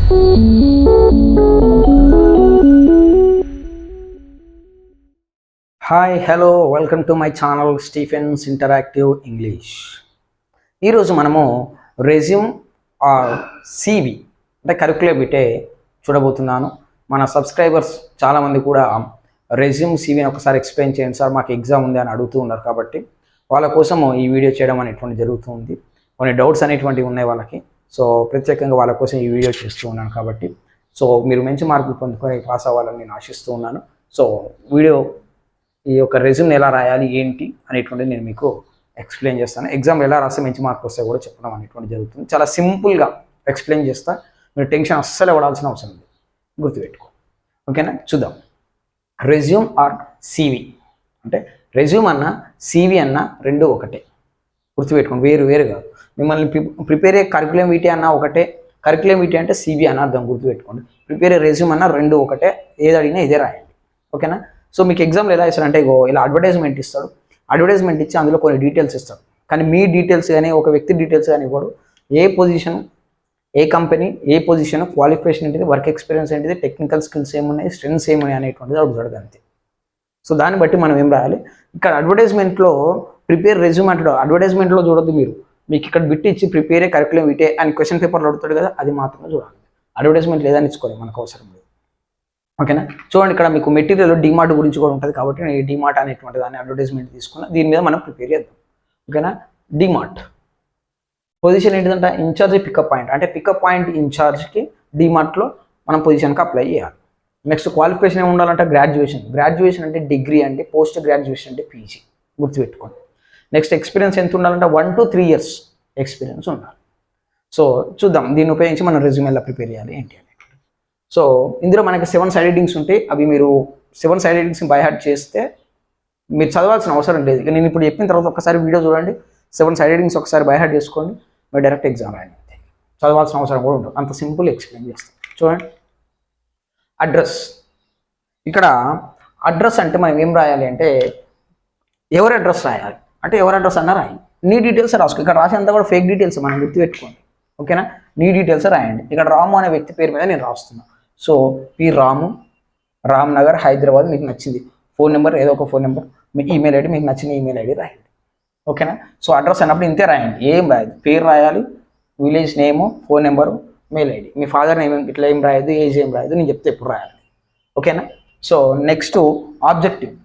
Hi hello welcome to my channel Stephens interactive English. ఈరోజు మనము resume are CV అంటే curriculum విటే చూడబోతున్నాను. మన సబ్స్క్రైబర్స్ చాలామంది కూడా రెజ్యూమ్ సివిని ఒకసారి ఎక్స్ప్లెయిన్ చేయండి సార్, మాకు ఎగ్జామ్ ఉంది అని అడుగుతూ ఉన్నారు. కాబట్టి వాళ్ళ కోసము ఈ వీడియో చేయడం అనేటువంటి జరుగుతుంది. కొన్ని డౌట్స్ అనేటువంటివి ఉన్నాయి వాళ్ళకి, సో ప్రత్యేకంగా వాళ్ళ కోసం ఈ వీడియో చేస్తూ ఉన్నాను. కాబట్టి సో మీరు మంచి మార్కులు పొందుకొని పాస్ అవ్వాలని నేను ఆశిస్తూ ఉన్నాను. సో వీడియో ఈ యొక్క రెజ్యూమ్ని ఎలా రాయాలి ఏంటి అనేటువంటిది నేను మీకు ఎక్స్ప్లెయిన్ చేస్తాను. ఎగ్జామ్ ఎలా రాస్తే మంచి మార్కులు వస్తాయి కూడా చెప్పడం అనేటువంటి జరుగుతుంది. చాలా సింపుల్గా ఎక్స్ప్లెయిన్ చేస్తా, మీరు టెన్షన్ అస్సలు పడాల్సిన అవసరం లేదు, గుర్తుపెట్టుకో. ఓకేనా, చూద్దాం. రెజ్యూమ్ ఆర్ సివి అంటే రెజ్యూమ్ అన్న సివి అన్న రెండు ఒకటే, గుర్తుపెట్టుకోండి, వేరు వేరు కాదు. మిమ్మల్ని ప్రిపేర్ అయ్యే కరికులం వీటి అన్న ఒకటే, కరికులం వీటి అంటే సివి అన్న అర్థం, గుర్తుపెట్టుకోండి. ప్రిపేర్ అయ్యే రెజ్యూమ్ అన్న రెండు ఒకటే, ఏది అడిగినా ఇదే రాయండి. ఓకేనా. సో మీకు ఎగ్జామ్లో ఎలా ఇస్తారంటే ఇలా అడ్వర్టైజ్మెంట్ ఇస్తాడు, అడ్వర్టైజ్మెంట్ ఇచ్చి అందులో కొన్ని డీటెయిల్స్ ఇస్తాడు. కానీ మీ డీటెయిల్స్ కానీ ఒక వ్యక్తి డీటెయిల్స్ కానీ ఇవ్వడు. ఏ పొజిషన్, ఏ కంపెనీ, ఏ పొజిషన్, క్వాలిఫికేషన్ ఏంటిది, వర్క్ ఎక్స్పీరియన్స్ ఏంటిది, టెక్నికల్ స్కిల్స్ ఏమున్నాయి, స్ట్రెంగ్స్ ఏమున్నాయి అనేటువంటిది అడుగుతాడు అంతే. సో దాన్ని బట్టి మనం ఏం రాయాలి. ఇక్కడ అడ్వర్టైజ్మెంట్లో ప్రిపేర్ రెజ్యూమ్ అంటాడు, అడ్వర్టైజ్మెంట్లో చూడొద్దు మీరు. మీకు ఇక్కడ బిట్ ఇచ్చి ప్రిపేరే కరికులం వీటే అని క్వశ్చన్ పేపర్లో అడుగుతాడు కదా, అది మాత్రమే చూడాలి. అడ్వర్టైజ్మెంట్ లేదని ఇచ్చుకోవాలి, మనకు అవసరం లేదు. ఓకేనా. చూడండి, ఇక్కడ మీకు మెటీరియల్ డిమార్ట్ గురించి కూడా ఉంటుంది. కాబట్టి నేను డిమార్ట్ అనేటువంటి దాన్ని అడ్వర్టైజ్మెంట్ తీసుకున్నా, దీని మీద మనం ప్రిపేర్ చేద్దాం. ఓకేనా. డిమార్ట్ పొజిషన్ ఏంటిదంటే ఇన్ఛార్జ్ పికప్ పాయింట్, అంటే పికప్ పాయింట్ ఇన్ఛార్జ్కి డిమార్ట్లో మనం పొజిషన్కి అప్లై చేయాలి. నెక్స్ట్ క్వాలిఫికేషన్ ఏమి ఉండాలంటే గ్రాడ్యుయేషన్ అంటే డిగ్రీ, అంటే పోస్ట్ గ్రాడ్యుయేషన్ అంటే పీజీ, గుర్తుపెట్టుకోండి. నెక్స్ట్ ఎక్స్పీరియన్స్ ఎంత ఉండాలంటే 1 to 3 years ఎక్స్పీరియన్స్ ఉండాలి. సో చూద్దాం దీన్ని ఉపయోగించి మనం రెజ్యూమ్ ఎలా ప్రిపేర్ చేయాలి ఏంటి అని. సో ఇందులో మనకి 7 సైడ్ హెడ్డింగ్స్ ఉంటాయి. అవి మీరు 7 సైడ్ హెడ్డింగ్స్ని బై హార్ట్ చేస్తే మీరు చదవాల్సిన అవసరం లేదు. ఇక నేను ఇప్పుడు చెప్పిన తర్వాత ఒకసారి వీడియో చూడండి, 7 సైడ్ హెడ్డింగ్స్ ఒకసారి బై హార్ట్ చేసుకోండి, మీరు డైరెక్ట్ ఎగ్జామ్ రాయండి. చదవాల్సిన అవసరం కూడా ఉంటుంది, అంత సింపుల్ ఎక్స్ప్లెయిన్ చేస్తాను. చూడండి, అడ్రస్. ఇక్కడ అడ్రస్ అంటే మనం ఏం రాయాలి అంటే ఎవరి అడ్రస్ రాయాలి అంటే ఎవరి అడ్రస్ అన్నా రాయి, నీ డీటెయిల్స్ రాసుకో. ఇక్కడ రాసేంత కూడా ఫేక్ డీటెయిల్స్ మనం గుర్తుపెట్టుకోండి. ఓకేనా. నీ డీటెయిల్స్ రాయండి. ఇక్కడ రాము అనే వ్యక్తి పేరు మీద నేను రాస్తున్నాను. సో పి రాము, రామ్ నగర్, హైదరాబాద్, మీకు నచ్చింది ఫోన్ నెంబర్, ఏదో ఒక ఫోన్ నెంబర్, మీ ఈమెయిల్ ఐడి, మీకు నచ్చిన ఈమెయిల్ ఐడి రాయండి. ఓకేనా. సో అడ్రస్ అన్నప్పుడు ఇంతే రాయండి, ఏం రాయదు. పేరు రాయాలి, village name, phone number, mail ID, మీ ఫాదర్ నేమ్ ఇట్లా ఏం రాయదు, ఏజ్ ఏం రాయదు, నేను చెప్తే ఎప్పుడు రాయాలి. ఓకేనా. So next objective.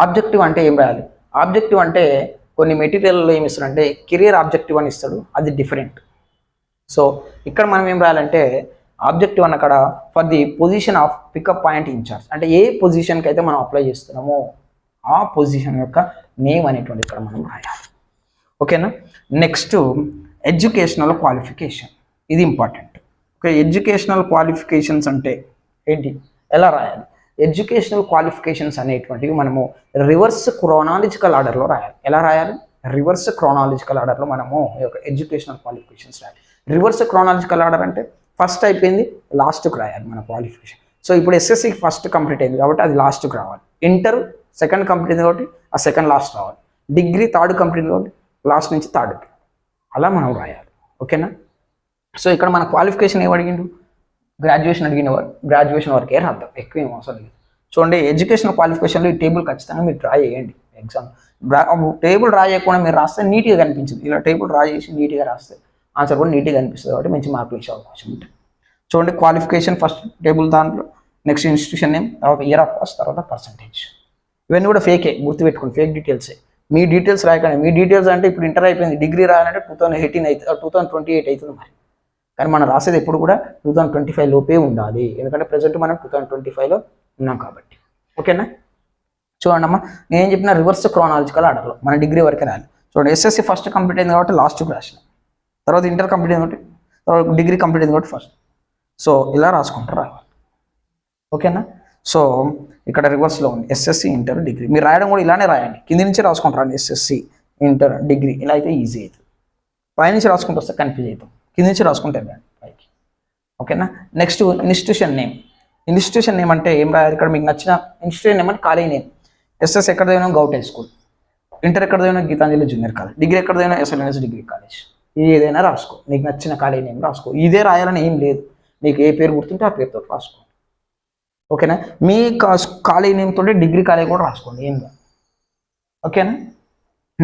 ఆబ్జెక్టివ్ అంటే ఏం రాయాలి. ఆబ్జెక్టివ్ అంటే కొన్ని మెటీరియల్లో ఏమి ఇస్తాడంటే కెరియర్ ఆబ్జెక్టివ్ అని ఇస్తాడు, అది డిఫరెంట్. సో ఇక్కడ మనం ఏం రాయాలంటే ఆబ్జెక్టివ్ అన్న అక్కడ for the position of pickup point incharge, అంటే ఏ పొజిషన్కి అయితే మనం అప్లై చేస్తున్నామో ఆ పొజిషన్ యొక్క నేమ్ అనేటువంటి ఇక్కడ మనం రాయాలి. ఓకేనా. నెక్స్ట్ ఎడ్యుకేషనల్ క్వాలిఫికేషన్, ఇది ఇంపార్టెంట్. ఓకే, ఎడ్యుకేషనల్ క్వాలిఫికేషన్స్ అంటే ఏంటి, ఎలా రాయాలి. ఎడ్యుకేషనల్ క్వాలిఫికేషన్స్ అనేటువంటివి మనము రివర్స్ క్రోనాలజికల్ ఆర్డర్లో రాయాలి. ఎలా రాయాలి, రివర్స్ క్రోనాలజికల్ ఆర్డర్లో మనము ఈ యొక్క ఎడ్యుకేషనల్ క్వాలిఫికేషన్స్ రాయాలి. రివర్స్ క్రోనాలజికల్ ఆర్డర్ అంటే ఫస్ట్ అయిపోయింది లాస్ట్కి రాయాలి మన క్వాలిఫికేషన్. సో ఇప్పుడు ఎస్ఎస్సి ఫస్ట్ కంప్లీట్ అయింది కాబట్టి అది లాస్ట్కి రావాలి. ఇంటర్ సెకండ్ కంప్లీట్ అయింది కాబట్టి ఆ సెకండ్ లాస్ట్ రావాలి. డిగ్రీ థర్డ్ కంప్లీట్ కాబట్టి లాస్ట్ నుంచి థర్డ్కి, అలా మనం రాయాలి. ఓకేనా. సో ఇక్కడ మన క్వాలిఫికేషన్ ఏం అడిగిండు, గ్రాడ్యుయేషన్ అడిగిన వారు గ్రాడ్యుయేషన్ వరకే రాద్దాం, ఎక్కువ ఏం అవసరం లేదు. చూడండి, ఎడ్యుకేషనల్ క్వాలిఫికేషన్లో ఈ టేబుల్ ఖచ్చితంగా మీరు డ్రా చేయండి. ఎగ్జామ్ టేబుల్ డ్రా చేయకుండా మీరు రాస్తే నీట్గా కనిపించింది. ఇలా టేబుల్ డ్రా చేసి నీట్గా రాస్తే ఆన్సర్ కూడా నీట్గా కనిపిస్తుంది, కాబట్టి మంచి మార్కులు ఇచ్చే అవకాశం ఉంటుంది. చూడండి, క్వాలిఫికేషన్ ఫస్ట్ టేబుల్, దాంట్లో నెక్స్ట్ ఇన్స్టిట్యూషన్ నేమ్, తర్వాత ఇయర్ ఆఫ్ పాస్, తర్వాత పర్సంటేజ్. ఇవన్నీ కూడా ఫేకే, గుర్తుపెట్టుకోండి, ఫేక్ డీటెయిల్సే. మీ డీటెయిల్స్ రాయకండి. మీ డీటెయిల్స్ అంటే ఇప్పుడు ఇంటర్ అయిపోయింది, డిగ్రీ రాయాలంటే 2018 అవుతుంది, 2028 అవుతుంది మరి. కానీ మనం రాసేది ఎప్పుడు కూడా 2025 లోపే ఉండాలి, ఎందుకంటే ప్రజెంట్ మనం 2025లో ఉన్నాం కాబట్టి. ఓకేనా. చూడండి అమ్మా, నేను చెప్పిన రివర్స్ క్రోనాలజికల్ ఆర్డర్లో మన డిగ్రీ వరకే రాయాలి. చూడండి, ఎస్ఎస్సి ఫస్ట్ కంప్లీట్ అయింది కాబట్టి లాస్ట్కి రాసిన, తర్వాత ఇంటర్ కంప్లీట్ అయింది కాబట్టి, తర్వాత డిగ్రీ కంప్లీట్ అయింది కాబట్టి ఫస్ట్. సో ఇలా రాసుకుంటారు రావాలి. ఓకేనా. సో ఇక్కడ రివర్స్లో ఉంది ఎస్ఎస్సి, ఇంటర్, డిగ్రీ. మీరు రాయడం కూడా ఇలానే రాయండి, కింది నుంచి రాసుకుంటారు ఎస్ఎస్సి, ఇంటర్, డిగ్రీ, ఇలా అయితే ఈజీ అవుతుంది. పైనుంచి రాసుకుంటూ వస్తే కన్ఫ్యూజ్ అవుతాం, కింది నుంచి రాసుకుంటే పైకి. ఓకేనా. Next institution name. Institution name అంటే ఏం రాయాలి, ఇక్కడ మీకు నచ్చిన ఇన్స్టిట్యూషన్ నేమ్ అంటే కాలేజ్ నేమ్. ఎస్ఎస్ ఎక్కడ చదివినా గౌట్ హై స్కూల్, ఇంటర్ ఎక్కడ చదివినా గీతాంజలి జూనియర్ కాలేజ్, డిగ్రీ ఎక్కడ చదివినా ఎస్ఎల్ఎన్ఎస్ డిగ్రీ కాలేజ్. ఏదైనా రాసుకో, నీకు నచ్చిన కాలేజ్ నేమ్ రాసుకో. ఇదే రాయాలని ఏం లేదు, నీకు ఏ పేరు గుర్తుంటే ఆ పేరుతో రాసుకో. ఓకేనా? మీ కాలేజ్ నేమ్ తోటి డిగ్రీ కాలేజ్ కూడా రాసుకోండి, ఏం కాదు. ఓకేనా?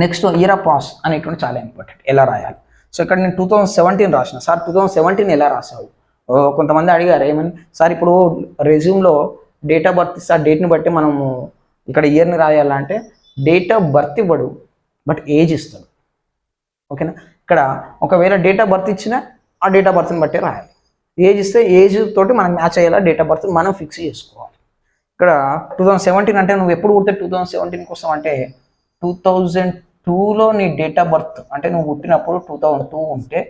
నెక్స్ట్ ఇయర్ ఆఫ్ పాస్ అనేటువంటి చాలా ఇంపార్టెంట్, ఎలా రాయాలి. సో ఇక్కడ నేను 2017 రాసిన. సార్ 2017 ఎలా రాసావు? కొంతమంది అడిగారు ఏమని, సార్ ఇప్పుడు రెజ్యూమ్లో డేట్ ఆఫ్ బర్త్ ఇస్తా, డేట్ని బట్టి మనము ఇక్కడ ఇయర్ని రాయాలంటే డేట్ ఆఫ్ బర్త్ ఇవ్వడు, బట్ ఏజ్ ఇస్తాడు. ఓకేనా? ఇక్కడ ఒకవేళ డేట్ ఆఫ్ బర్త్ ఇచ్చినా ఆ డేట్ ఆఫ్ బర్త్ని బట్టే రాయాలి. ఏజ్ ఇస్తే ఏజ్ తోటి మనకు మ్యాచ్ అయ్యేలా డేట్ ఆఫ్ బర్త్ మనం ఫిక్స్ చేసుకోవాలి. ఇక్కడ 2017 అంటే నువ్వు ఎప్పుడు పుడితే 2017 కోసం అంటే 2002లో నీ డేట్ ఆఫ్ బర్త్ అంటే నువ్వు పుట్టినప్పుడు 2002 ఉంటే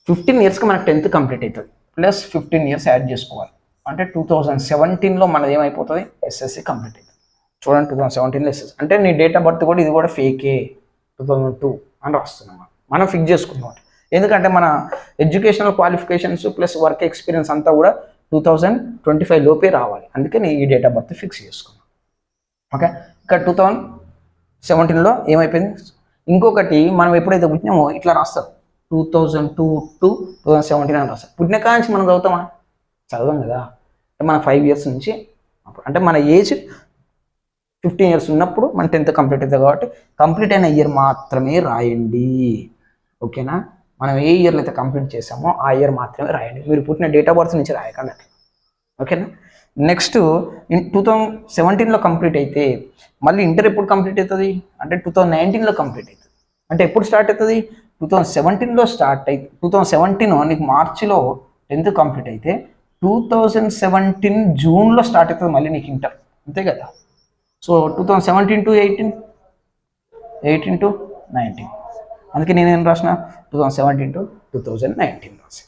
15 ఇయర్స్కి మనకు 10th కంప్లీట్ అవుతుంది, ప్లస్ 15 ఇయర్స్ యాడ్ చేసుకోవాలి. అంటే 2017లో మనది ఏమైపోతుంది, ఎస్ఎస్సి కంప్లీట్ అవుతుంది. చూడండి 2017లో ఎస్ఎస్సి అంటే నీ డేట్ ఆఫ్ బర్త్ కూడా ఇది కూడా ఫేకే, 2002 అని రాస్తున్నాం. మనం ఫిక్స్ చేసుకున్నాం. ఎందుకంటే మన educational qualifications plus work experience అంతా కూడా 2025 లోపే రావాలి. అందుకే నేను ఈ డేట్ ఆఫ్ బర్త్ ఫిక్స్ చేసుకున్నాను. ఓకే, ఇక్కడ 2017లో ఏమైపోయింది. ఇంకొకటి మనం ఎప్పుడైతే పుట్టినామో ఇట్లా రాస్తారు, 2002 to 2017 అని రాస్తారు. పుట్టిన కాడ నుంచి మనం చదువుతామా? చదవం కదా. మన 5 ఇయర్స్ నుంచి అంటే మన ఏజ్ 15 ఇయర్స్ ఉన్నప్పుడు మన 10th కంప్లీట్ అవుతుంది. కాబట్టి కంప్లీట్ అయిన ఇయర్ మాత్రమే రాయండి. ఓకేనా? మనం ఏ ఇయర్లో అయితే కంప్లీట్ చేసామో ఆ ఇయర్ మాత్రమే రాయండి. మీరు పుట్టిన డేట్ ఆఫ్ బర్త్ నుంచి రాయకండి అట్లా. ఓకేనా? నెక్స్ట్ 2017లో కంప్లీట్ అయితే మళ్ళీ ఇంటర్ ఎప్పుడు కంప్లీట్ అవుతుంది అంటే 2019లో కంప్లీట్ అవుతుంది. అంటే ఎప్పుడు స్టార్ట్ అవుతుంది, 2017లో స్టార్ట్ అయితే 2017 నీకు మార్చిలో 10th కంప్లీట్ అయితే 2017 జూన్లో స్టార్ట్ అవుతుంది మళ్ళీ నీకు ఇంటర్, అంతే కదా. సో 2017 to 18, 18 to 19, అందుకే నేనేం రాసిన 2017 to 2019 రాసి.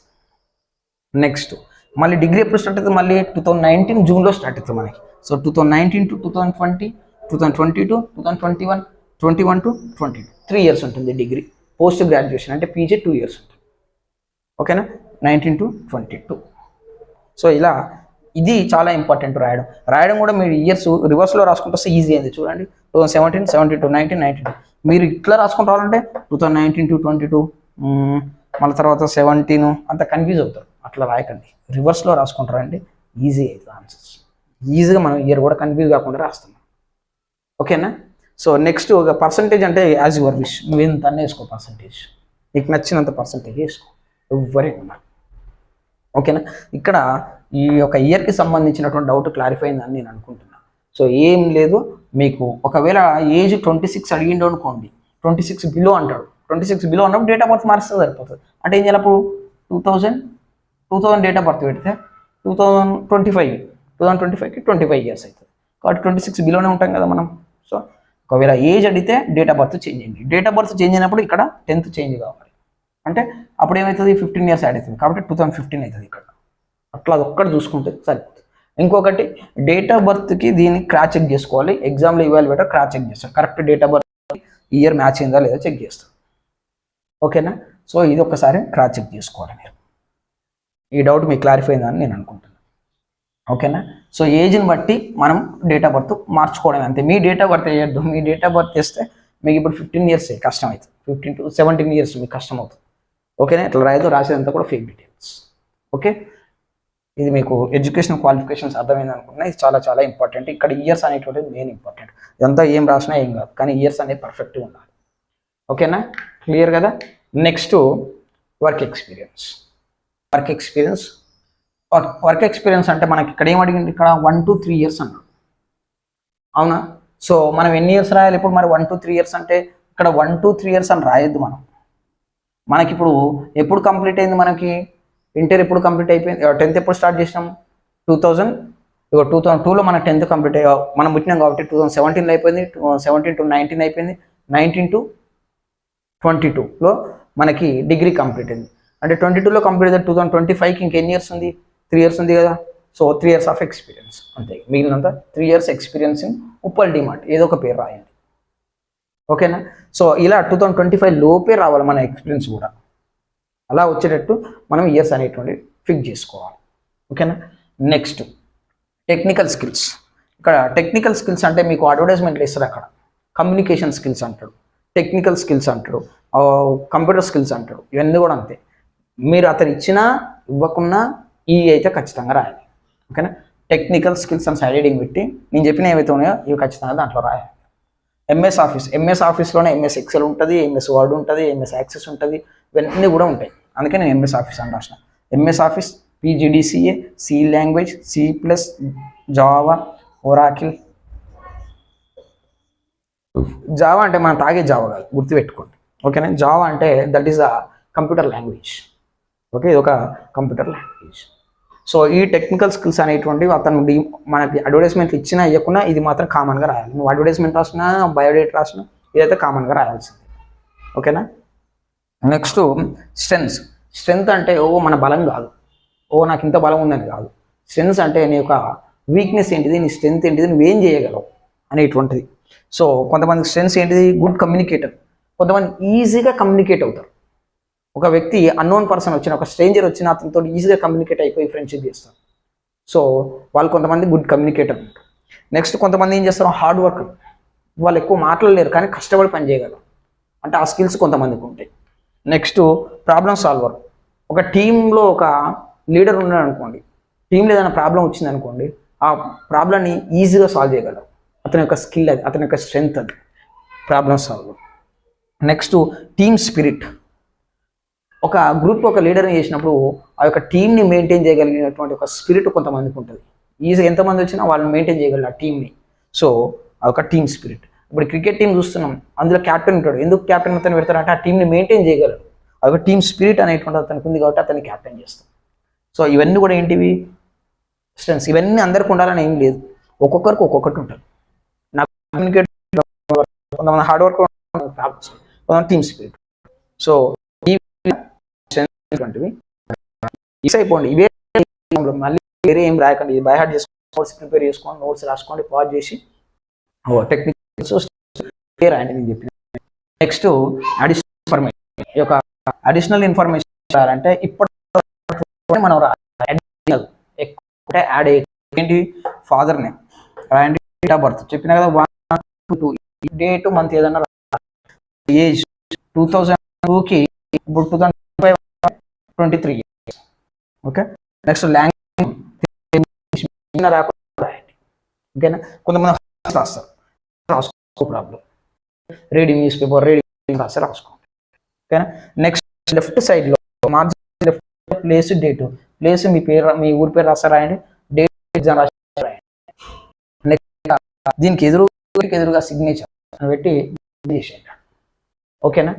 నెక్స్ట్ మళ్ళీ డిగ్రీ ఎప్పుడు స్టార్ట్ అవుతుంది, మళ్ళీ 2019 జూన్లో స్టార్ట్ అవుతుంది మనకి. So 2019 to 2020, 2020 to 2021, 21 to 22, 3 years ఉంటుంది డిగ్రీ. పోస్ట్ గ్రాడ్యుయేషన్ అంటే పీజీ 2 ఇయర్స్ ఉంటుంది. ఓకేనా? 19 to 22. సో ఇలా ఇది చాలా ఇంపార్టెంట్ రాయడం కూడా మీరు ఇయర్స్ రివర్స్లో రాసుకుంటూ వస్తే ఈజీ అయింది. చూడండి 2017, 17 to 19, 19. మీరు ఇట్లా రాసుకుంటూ రావాలంటే 2019 to 22, మళ్ళీ తర్వాత 17 అంత కన్ఫ్యూజ్ అవుతారు. అట్లా రాయకండి, రివర్స్లో రాసుకుంటారండి, ఈజీ అవుతుంది ఆన్సర్స్. ఈజీగా మనం ఇయర్ కూడా కన్ఫ్యూజ్ కాకుండా రాస్తాం. ఓకేనా? సో నెక్స్ట్ ఒక పర్సంటేజ్ అంటే యాజ్ యువర్ విష్, నువ్వు ఎంత అన్నీ వేసుకో, పర్సంటేజ్ నీకు నచ్చినంత పర్సంటేజ్ వేసుకో, ఎవ్వరే ఉన్నారు. ఓకేనా? ఇక్కడ ఈ యొక్క ఇయర్కి సంబంధించినటువంటి డౌట్ క్లారిఫై అయిందని నేను అనుకుంటున్నాను. సో ఏం లేదు, మీకు ఒకవేళ ఏజ్ 26 అడిగిండు అనుకోండి, 26 బిలో అంటాడు, 26 బిలో ఉన్నప్పుడు డేట్ ఆఫ్ బర్త్ మారిస్తే సరిపోతుంది. అంటే ఏం చేయాలి, అప్పుడు 2000 డేట్ ఆఫ్ బర్త్ పెడితే 2025కి 25 ఇయర్స్ అవుతుంది. కాబట్టి 26 బిలోనే ఉంటాం కదా మనం. సో ఒకవేళ ఏజ్ అడిగితే డేట్ ఆఫ్ బర్త్ చేంజ్ అయ్యింది, డేట్ ఆఫ్ బర్త్ చేంజ్ అయినప్పుడు ఇక్కడ 10th చేంజ్ కావాలి. అంటే అప్పుడు ఏమవుతుంది, 15 ఇయర్స్ యాడ్ అవుతుంది. కాబట్టి 2015 అవుతుంది ఇక్కడ. అట్లా అది ఒక్కటి చూసుకుంటే సరిపోతుంది. ఇంకొకటి డేట్ ఆఫ్ బర్త్కి దీన్ని క్రాస్ చెక్ చేసుకోవాలి. ఎగ్జామ్లో ఇవాల్యుయేటర్ క్రాస్ చెక్ చేస్తారు, correct date of birth year match అయిందా లేదా చెక్ చేస్తారు. ఓకేనా? సో ఇది ఒక్కసారి క్రాస్ చెక్ చేసుకోవాలి మీరు. ఈ డౌట్ మీకు క్లారిఫై అయిందని నేను అనుకుంటున్నాను. ఓకేనా? సో ఏజ్ని బట్టి మనం డేట్ ఆఫ్ బర్త్ మార్చుకోవడం అంతే. మీ డేట్ ఆఫ్ బర్త్ వేయద్దు, మీ డేట్ ఆఫ్ బర్త్ చేస్తే మీకు ఇప్పుడు 15 ఇయర్స్ కష్టం అవుతుంది, 15 to 17 ఇయర్స్ మీకు కష్టం అవుతుంది. ఓకేనా? ఇట్లా రాసేదంతా కూడా ఫేక్ డీటెయిల్స్. ఓకే, ఇది మీకు ఎడ్యుకేషన్ క్వాలిఫికేషన్స్ అర్థమైంది అనుకుంటున్నా. ఇది చాలా చాలా ఇంపార్టెంట్. ఇక్కడ ఇయర్స్ అనేటువంటిది మెయిన్ ఇంపార్టెంట్. ఇదంతా ఏం రాసినా ఏం కాదు, కానీ ఇయర్స్ అనేది పర్ఫెక్ట్గా ఉండాలి. ఓకేనా? క్లియర్ కదా? Next work experience. Work experience అంటే మనకి ఇక్కడ ఏం అడిగింది, ఇక్కడ 1 to 3 ఇయర్స్ అన్నాడు, అవునా? సో మనం ఎన్ని ఇయర్స్ రాయాలి ఇప్పుడు మరి? 1 to 3 ఇయర్స్ అంటే ఇక్కడ 1 to 3 ఇయర్స్ అని రాయొద్దు. మనకి ఇప్పుడు ఎప్పుడు కంప్లీట్ అయింది, మనకి ఇంటర్ ఎప్పుడు కంప్లీట్ అయిపోయింది, 10th ఎప్పుడు స్టార్ట్ చేసినాం, 2002లో మన 10th కంప్లీట్ అయ్యా, మనం పుట్టినాం కాబట్టి 2017లో అయిపోయింది, 17 to 19 అయిపోయింది, 19 to 22లో మనకి డిగ్రీ కంప్లీట్ అయింది. అంటే 22లో కంప్లీట్ అయితే 2025కి ఇంకెన్ని ఇయర్స్ ఉంది, 3 ఇయర్స్ ఉంది కదా. సో 3 ఇయర్స్ ఆఫ్ ఎక్స్పీరియన్స్ అంతే, మిగిలినంత 3 years experience in Uppal DMart, ఏదో ఒక పేరు రాయండి. ఓకేనా? సో ఇలా 2025 లోపే రావాలి మన ఎక్స్పీరియన్స్ కూడా. అలా వచ్చేటట్టు మనం ఇయర్స్ అనేటువంటి ఫిక్స్ చేసుకోవాలి. ఓకేనా? Next technical skills. ఇక్కడ టెక్నికల్ స్కిల్స్ అంటే మీకు అడ్వర్టైజ్మెంట్లు ఇస్తారు, అక్కడ కమ్యూనికేషన్ స్కిల్స్ అంటాడు. టెక్నికల్ స్కిల్స్ అంటారు, కంప్యూటర్ స్కిల్స్ అంటారు, ఇవన్నీ కూడా అంతే. మీరు అతను ఇచ్చినా ఇవ్వకున్నా ఈ అయితే ఖచ్చితంగా రాయాలి. ఓకేనా. టెక్నికల్ స్కిల్స్ అని సైడ్ హెడింగ్ పెట్టి నేను చెప్పిన ఏవైతే ఉన్నాయో ఇవి ఖచ్చితంగా దాంట్లో రాయాలి. ఎంఎస్ ఆఫీస్లోనే ఎంఎస్ ఎక్సెల్ ఉంటుంది, ఎంఎస్ వర్డ్ ఉంటుంది, ఎంఎస్ యాక్సెస్ ఉంటుంది, ఇవన్నీ కూడా ఉంటాయి. అందుకే నేను ఎంఎస్ ఆఫీస్ అని రాసిన. MS office, PGDCA, C language, C plus, Java, Oracle. Java అంటే మనం తాగే జావా కాదు, గుర్తుపెట్టుకోండి. ఓకేనా. జావా అంటే that is a computer language. Okay, ఇది ఒక కంప్యూటర్ లాంగ్వేజ్. సో ఈ టెక్నికల్ స్కిల్స్ అనేటువంటివి అతను మనకి అడ్వర్టైజ్మెంట్లు ఇచ్చినా ఇవ్వకుండా ఇది మాత్రం కామన్గా రాయాలి. నువ్వు అడ్వర్టైజ్మెంట్ రాసినా, బయోడేట్ రాసినా ఇదైతే కామన్గా రాయాల్సింది. ఓకేనా. నెక్స్ట్ స్ట్రెంగ్త్ అంటే మన బలం కాదు, నాకు ఇంత బలం ఉందని కాదు. స్ట్రెంగ్స్ అంటే నీ యొక్క వీక్నెస్ ఏంటిది, నీ స్ట్రెంగ్త్ ఏంటిది, నువ్వేం చేయగలవు అనేటువంటిది. సో కొంతమంది స్ట్రెంగ్స్ ఏంటిది, గుడ్ కమ్యూనికేటర్. కొంతమంది ఈజీగా కమ్యూనికేట్ అవుతారు. ఒక వ్యక్తి అన్నోన్ పర్సన్ వచ్చిన, ఒక స్ట్రేంజర్ వచ్చిన అతనితో ఈజీగా కమ్యూనికేట్ అయిపోయి ఫ్రెండ్షిప్ చేస్తారు. సో వాళ్ళు కొంతమంది గుడ్ కమ్యూనికేటర్ ఉంటారు. నెక్స్ట్ కొంతమంది ఏం చేస్తారు, హార్డ్ వర్క్. వాళ్ళు ఎక్కువ మాట్లాడలేరు కానీ కష్టపడి పని చేయగలరు, అంటే ఆ స్కిల్స్ కొంతమందికి ఉంటాయి. Next problem solver. ఒక టీంలో ఒక లీడర్ ఉన్నాడు అనుకోండి, టీంలో ఏదైనా ప్రాబ్లం వచ్చింది అనుకోండి, ఆ ప్రాబ్లమ్ని ఈజీగా సాల్వ్ చేయగలరు. అతని యొక్క స్కిల్ అది, అతని యొక్క స్ట్రెంగ్త్ అది, problem solver. Next team spirit. ఒక గ్రూప్ ఒక లీడర్ని చేసినప్పుడు ఆ యొక్క టీంని మెయింటైన్ చేయగలిగినటువంటి ఒక స్పిరిట్ కొంతమందికి ఉంటుంది. ఈజీగా ఎంతమంది వచ్చినా వాళ్ళని మెయింటైన్ చేయగలరు ఆ టీంని. సో అదొక టీమ్ స్పిరిట్. ఇప్పుడు క్రికెట్ టీం చూస్తున్నాం, అందులో క్యాప్టెన్ ఉంటాడు. ఎందుకు క్యాప్టెన్ అతను పెడతారంటే ఆ టీంని మెయింటైన్ చేయగలరు. అదొక టీమ్ స్పిరిట్ అనేటువంటి అతనికి ఉంది కాబట్టి అతన్ని క్యాప్టెన్ చేస్తాం. సో ఇవన్నీ కూడా ఏంటివి, స్ట్రెంగ్స్. ఇవన్నీ అందరికి ఉండాలని ఏం లేదు, ఒక్కొక్కరికి ఒక్కొక్కటి ఉంటుంది. నాకు కమ్యూనికేట్, కొంతమంది హార్డ్ వర్క్, కొంతమంది టీమ్ స్పిరిట్. సో ఇటువంటివి ఈస్ అయిపోండి. ఇవే మళ్ళీ వేరే ఏం రాయకండి, ఇది బై హార్ట్ చేసుకోండి, నోట్స్ ప్రిపేర్ చేసుకోండి, నోట్స్ రాసుకోండి, పాజ్ చేసి టెక్నికల్స్ రాయండి నేను చెప్పిన. Next additional information. ఈ యొక్క అడిషనల్ ఇన్ఫర్మేషన్ అంటే ఇప్పటి మనం అడిషనల్ ఎక్కువ యాడ్ ఏంటి, ఫాదర్ నేమ్ రాయండి, డేట్ ఆఫ్ బర్త్ చెప్పిన కదా, 1 to 2, డేట్ మంత్ ఏదన్నా, ఏజ్ 2002కి ఇప్పుడు 2005 23 years. ఓకే. నెక్స్ట్ లాంగ్వేజ్ రాయండి. ఓకేనా. కొంతమంది రాస్తారు, రాసుకో problem, reading newspaper, reading రాస్తే రాసుకోండి. ఓకేనా. నెక్స్ట్ లెఫ్ట్ సైడ్లో margin left place, date, place మీ పేరు, మీ ఊరి పేరు రాస్తారు రాయండి, డేట్ ఎగ్జామ్ రాసి రాయండి. నెక్స్ట్ దీనికి ఎదురుగా సిగ్నేచర్ పెట్టి చేసేయండి. ఓకేనా.